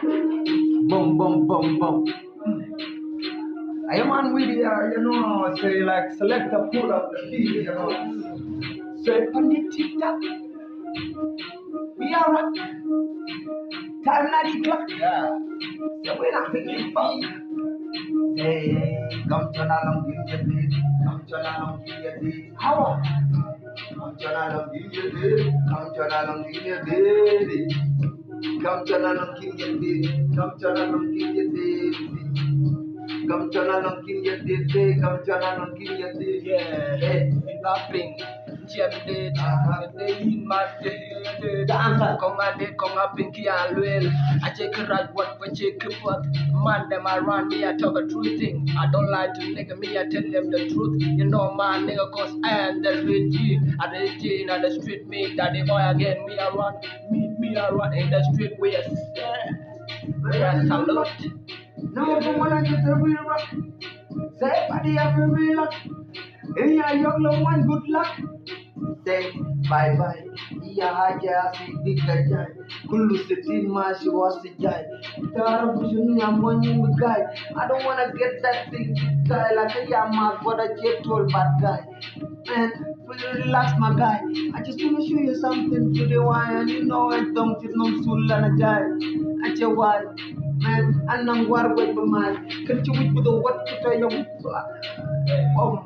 Boom, boom, boom, boom. I am on with say like select a pull up the beat. Say on the TikTok, we are rock. Time 90 clock. Yeah. So we're not thinking about. Hey, come to along, give you this. Come to along, give you this. How? Come to along, give you this. Come to along, give you this. Come to along, give you this. Come to along, give you this. Come to along, give you this. Come to along, give you this. Yeah, hey, rapping. Jemde, in my day, come a day, come up in Kialwell. I check a right what we check what man them around me. I talk a true thing. I don't lie to nigga me, I tell them the truth. You know my nigga, cause I am the real G. I the G in the street, me that the boy again, me around, meet me around in the street where I salute. No, I wanna get the real rock. Say, buddy, have a real luck. Hey, I young no one, good luck. Say bye bye. Iya haja sidik gajah. Kulu setin masih wasijai. Tara bujunu yang money guy. I don't wanna get that big guy like a yama for a jet told bad guy. Man, will you relax my guy? I just wanna show you something to the wine and you know I don't fit no soul and a jai. At your wife. Man, anang war wait for mine. Can't you wait for the what to tell you? Oh,